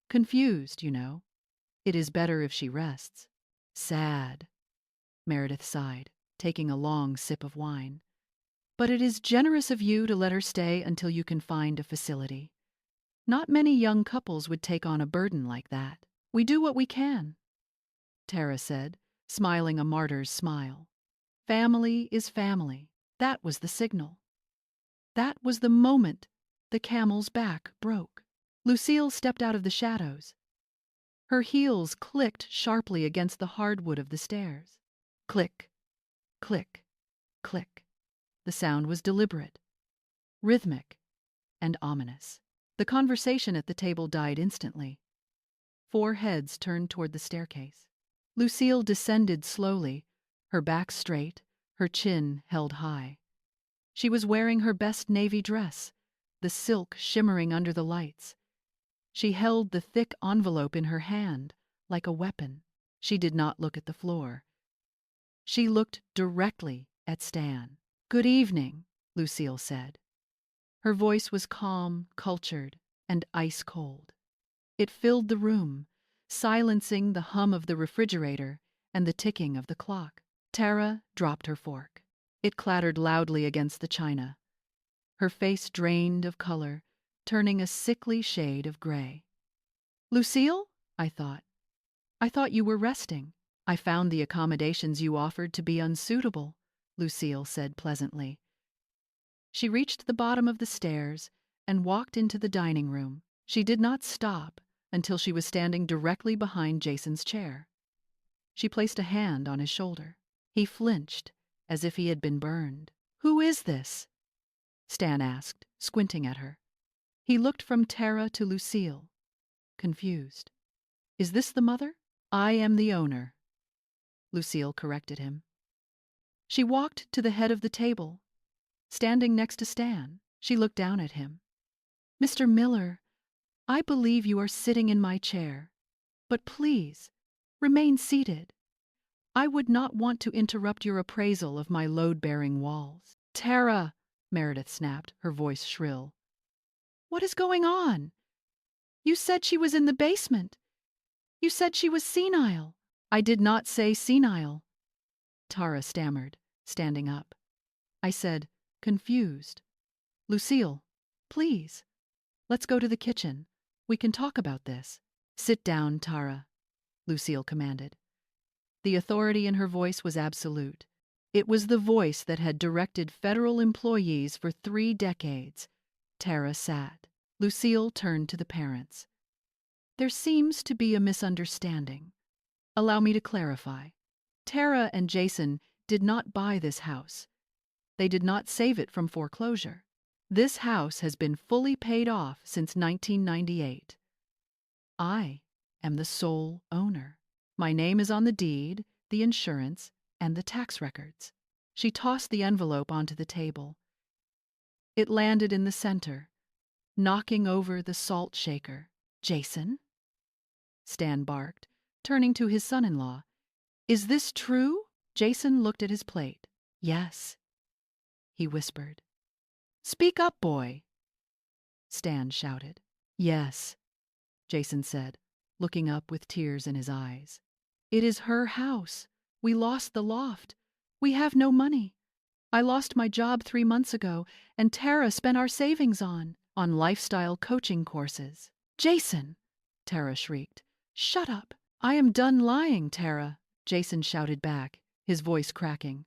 Confused, you know. It is better if she rests." "Sad," Meredith sighed, taking a long sip of wine. "But it is generous of you to let her stay until you can find a facility. Not many young couples would take on a burden like that." "We do what we can," Tara said, smiling a martyr's smile. "Family is family." That was the signal. That was the moment the camel's back broke. Lucille stepped out of the shadows. Her heels clicked sharply against the hardwood of the stairs. Click, click, click. The sound was deliberate, rhythmic, and ominous. The conversation at the table died instantly. 4 heads turned toward the staircase. Lucille descended slowly, her back straight, her chin held high. She was wearing her best navy dress, the silk shimmering under the lights. She held the thick envelope in her hand, like a weapon. She did not look at the floor. She looked directly at Stan. "Good evening," Lucille said. Her voice was calm, cultured, and ice-cold. It filled the room, silencing the hum of the refrigerator and the ticking of the clock. Tara dropped her fork. It clattered loudly against the china. her face drained of color, turning a sickly shade of gray. "Lucille?" I thought. "I thought you were resting." "I found the accommodations you offered to be unsuitable," Lucille said pleasantly. She reached the bottom of the stairs and walked into the dining room. She did not stop until she was standing directly behind Jason's chair. She placed a hand on his shoulder. He flinched, as if he had been burned. "Who is this?" Stan asked, squinting at her. He looked from Tara to Lucille, confused. "Is this the mother?" "I am the owner," Lucille corrected him. She walked to the head of the table. Standing next to Stan, she looked down at him. "Mr. Miller, I believe you are sitting in my chair, but please, remain seated. I would not want to interrupt your appraisal of my load-bearing walls." "Tara!" Meredith snapped, her voice shrill. "What is going on? You said she was in the basement. You said she was senile." "I did not say senile," Tara stammered, standing up. "I said confused. Lucille, please, let's go to the kitchen. We can talk about this." "Sit down, Tara," Lucille commanded. The authority in her voice was absolute. It was the voice that had directed federal employees for 3 decades. Tara sat. Lucille turned to the parents. "There seems to be a misunderstanding. Allow me to clarify. Tara and Jason did not buy this house. They did not save it from foreclosure. This house has been fully paid off since 1998. I am the sole owner. My name is on the deed, the insurance, and the tax records." She tossed the envelope onto the table. It landed in the center, knocking over the salt shaker. "Jason?" Stan barked, turning to his son-in-law. "Is this true?" Jason looked at his plate. "Yes," he whispered. "Speak up, boy," Stan shouted. "Yes," Jason said, looking up with tears in his eyes. "It is her house. We lost the loft. We have no money. I lost my job 3 months ago, and Tara spent our savings on lifestyle coaching courses." "Jason!" Tara shrieked. "Shut up!" "I am done lying, Tara," Jason shouted back, his voice cracking.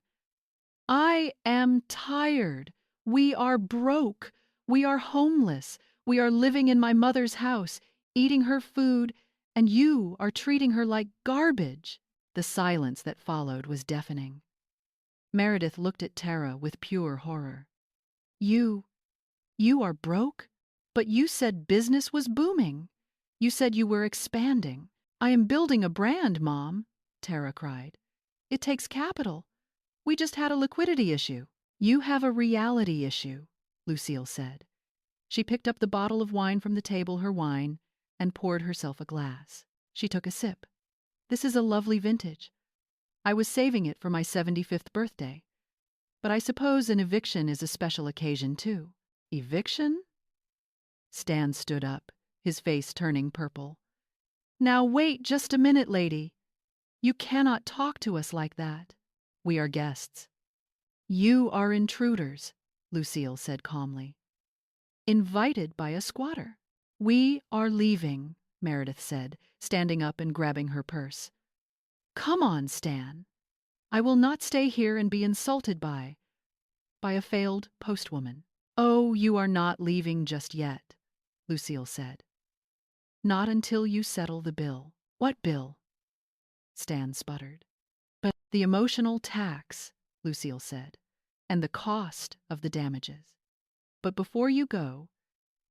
"I am tired. We are broke. We are homeless. We are living in my mother's house, eating her food, and you are treating her like garbage." The silence that followed was deafening. Meredith looked at Tara with pure horror. You are broke? But you said business was booming. You said you were expanding." "I am building a brand, Mom," Tara cried. "It takes capital. We just had a liquidity issue." "You have a reality issue," Lucille said. She picked up the bottle of wine from the table, her wine, and poured herself a glass. She took a sip. "This is a lovely vintage. I was saving it for my 75th birthday. But I suppose an eviction is a special occasion, too." "Eviction?" Stan stood up, his face turning purple. "Now wait just a minute, lady. You cannot talk to us like that. We are guests." "You are intruders," Lucille said calmly. "Invited by a squatter." "We are leaving," Meredith said, standing up and grabbing her purse. "Come on, Stan. I will not stay here and be insulted by a failed postwoman." "Oh, you are not leaving just yet," Lucille said. "Not until you settle the bill." "What bill?" Stan sputtered. "But the emotional tax," Lucille said, "and the cost of the damages. But before you go,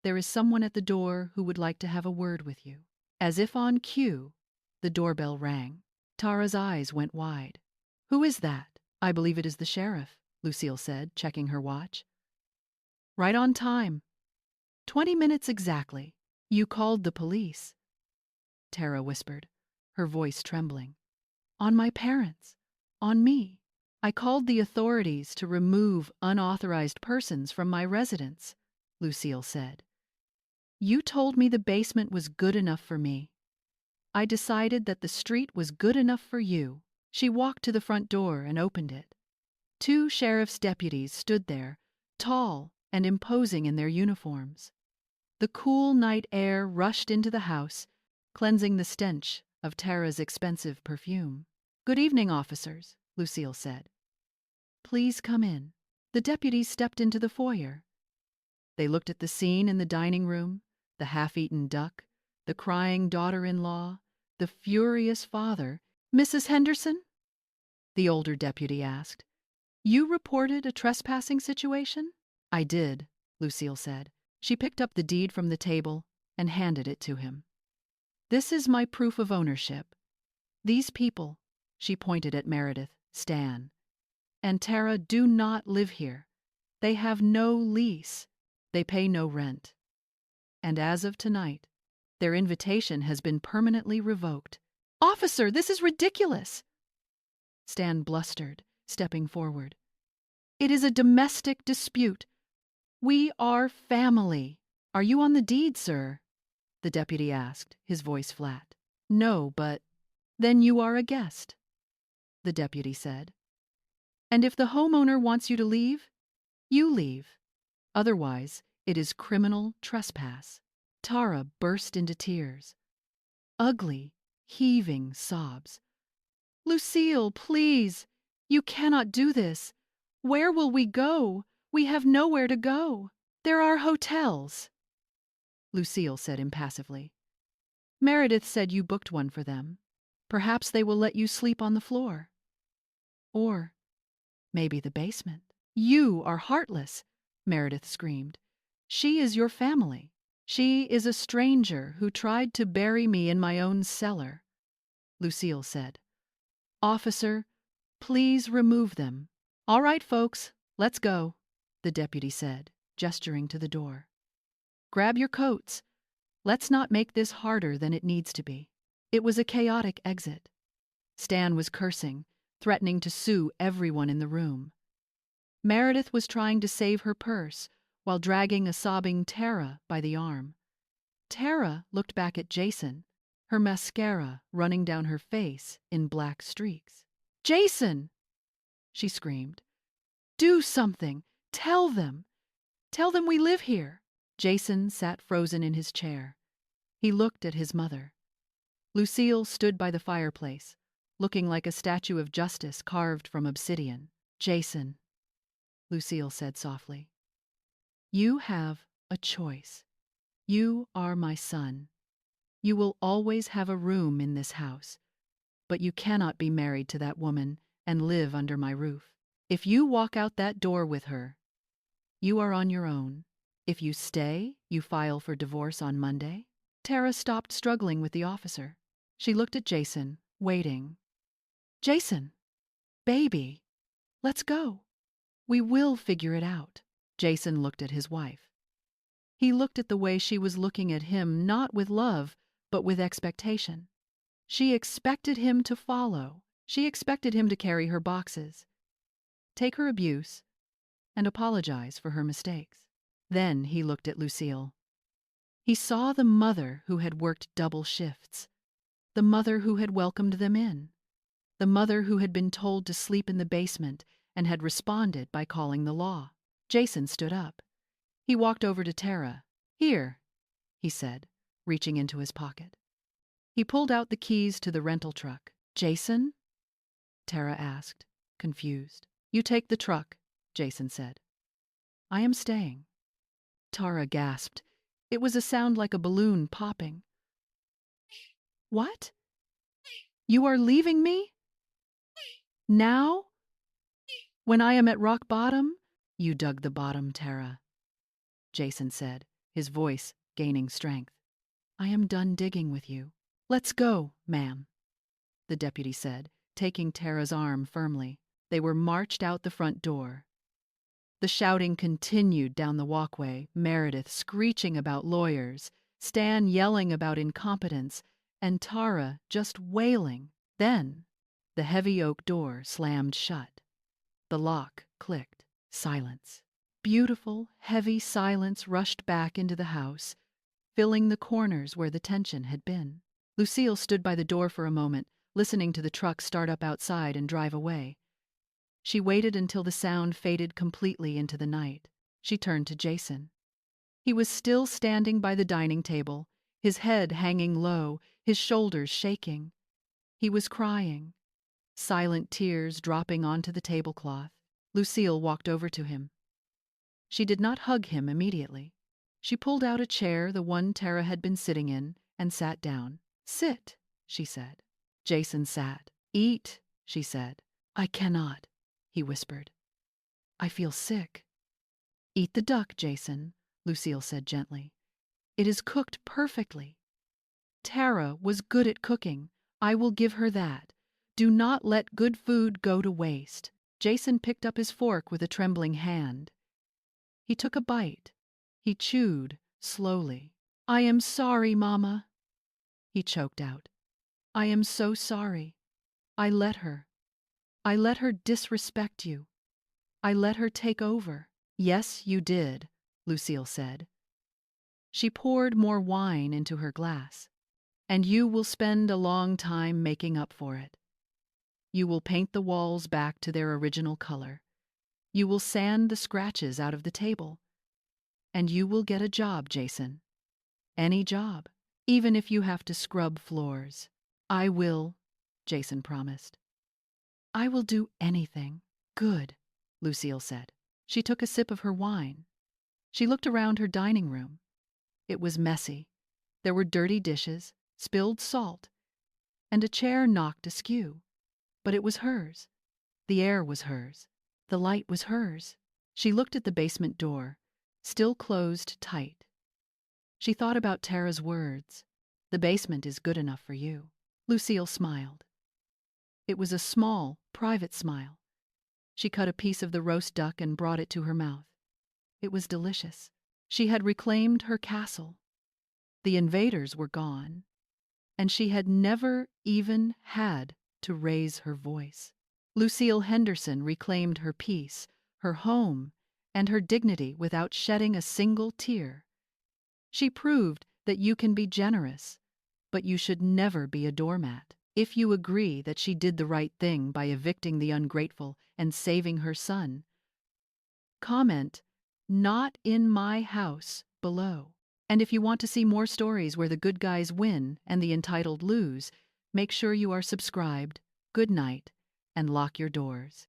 there is someone at the door who would like to have a word with you." As if on cue, the doorbell rang. Tara's eyes went wide. "Who is that?" "I believe it is the sheriff," Lucille said, checking her watch. "Right on time. 20 minutes exactly." "You called the police," Tara whispered, her voice trembling. "On my parents. On me. I called the authorities to remove unauthorized persons from my residence," Lucille said. "You told me the basement was good enough for me. I decided that the street was good enough for you." She walked to the front door and opened it. 2 sheriff's deputies stood there, tall, and imposing in their uniforms. The cool night air rushed into the house, cleansing the stench of Tara's expensive perfume. "Good evening, officers," Lucille said. "Please come in." The deputies stepped into the foyer. They looked at the scene in the dining room, the half-eaten duck, the crying daughter-in-law, the furious father. "Mrs. Henderson?" the older deputy asked. "You reported a trespassing situation?" "I did," Lucille said. She picked up the deed from the table and handed it to him. "This is my proof of ownership. These people," she pointed at Meredith, "Stan, and Tara do not live here. They have no lease. They pay no rent. And as of tonight, their invitation has been permanently revoked." "Officer, this is ridiculous!" Stan blustered, stepping forward. "It is a domestic dispute. We are family." "Are you on the deed, sir?" the deputy asked, his voice flat. "No, but—" "Then you are a guest," the deputy said. "And if the homeowner wants you to leave, you leave. Otherwise, it is criminal trespass." Tara burst into tears. Ugly, heaving sobs. "Lucille, please! You cannot do this. Where will we go? We have nowhere to go." "There are hotels," Lucille said impassively. "Meredith said you booked one for them. Perhaps they will let you sleep on the floor. Or maybe the basement." "You are heartless," Meredith screamed. "She is your family. She is a stranger who tried to bury me in my own cellar," Lucille said. "Officer, please remove them." "All right, folks, let's go," the deputy said, gesturing to the door. "Grab your coats. Let's not make this harder than it needs to be." It was a chaotic exit. Stan was cursing, threatening to sue everyone in the room. Meredith was trying to save her purse while dragging a sobbing Tara by the arm. Tara looked back at Jason, her mascara running down her face in black streaks. "Jason!" she screamed. "Do something! Tell them! Tell them we live here!" Jason sat frozen in his chair. He looked at his mother. Lucille stood by the fireplace, looking like a statue of justice carved from obsidian. "Jason," Lucille said softly, "you have a choice. You are my son. You will always have a room in this house, but you cannot be married to that woman and live under my roof. If you walk out that door with her, you are on your own. If you stay, you file for divorce on Monday." Tara stopped struggling with the officer. She looked at Jason, waiting. "Jason, baby, let's go. We will figure it out." Jason looked at his wife. He looked at the way she was looking at him, not with love, but with expectation. She expected him to follow. She expected him to carry her boxes, take her abuse, and apologize for her mistakes. Then he looked at Lucille. He saw the mother who had worked double shifts, the mother who had welcomed them in, the mother who had been told to sleep in the basement and had responded by calling the law. Jason stood up. He walked over to Tara. "Here," he said, reaching into his pocket. He pulled out the keys to the rental truck. "Jason?" Tara asked, confused. "You take the truck," Jason said. "I am staying." Tara gasped. It was a sound like a balloon popping. "What? You are leaving me? Now? When I am at rock bottom?" "You dug the bottom, Tara," Jason said, his voice gaining strength. "I am done digging with you. Let's go, ma'am," the deputy said, taking Tara's arm firmly. They were marched out the front door. The shouting continued down the walkway, Meredith screeching about lawyers, Stan yelling about incompetence, and Tara just wailing. Then the heavy oak door slammed shut. The lock clicked. Silence. Beautiful, heavy silence rushed back into the house, filling the corners where the tension had been. Lucille stood by the door for a moment, listening to the truck start up outside and drive away. She waited until the sound faded completely into the night. She turned to Jason. He was still standing by the dining table, his head hanging low, his shoulders shaking. He was crying, silent tears dropping onto the tablecloth. Lucille walked over to him. She did not hug him immediately. She pulled out a chair, the one Tara had been sitting in, and sat down. "Sit," she said. Jason sat. "Eat," she said. "I cannot," he whispered. "I feel sick." "Eat the duck, Jason," Lucille said gently. "It is cooked perfectly. Tara was good at cooking. I will give her that. Do not let good food go to waste." Jason picked up his fork with a trembling hand. He took a bite. He chewed slowly. "I am sorry, Mama," he choked out. "I am so sorry. I let her. I let her disrespect you. I let her take over." "Yes, you did," Lucille said. She poured more wine into her glass. "And you will spend a long time making up for it. You will paint the walls back to their original color. You will sand the scratches out of the table. And you will get a job, Jason. Any job, even if you have to scrub floors." "I will," Jason promised. "I will do anything." "Good," Lucille said. She took a sip of her wine. She looked around her dining room. It was messy. There were dirty dishes, spilled salt, and a chair knocked askew. But it was hers. The air was hers. The light was hers. She looked at the basement door, still closed tight. She thought about Tara's words. "The basement is good enough for you." Lucille smiled. It was a small, private smile. She cut a piece of the roast duck and brought it to her mouth. It was delicious. She had reclaimed her castle. The invaders were gone, and she had never even had to raise her voice. Lucille Henderson reclaimed her peace, her home, and her dignity without shedding a single tear. She proved that you can be generous, but you should never be a doormat. If you agree that she did the right thing by evicting the ungrateful and saving her son, comment "Not in my house" below. And if you want to see more stories where the good guys win and the entitled lose, make sure you are subscribed. Good night, and lock your doors.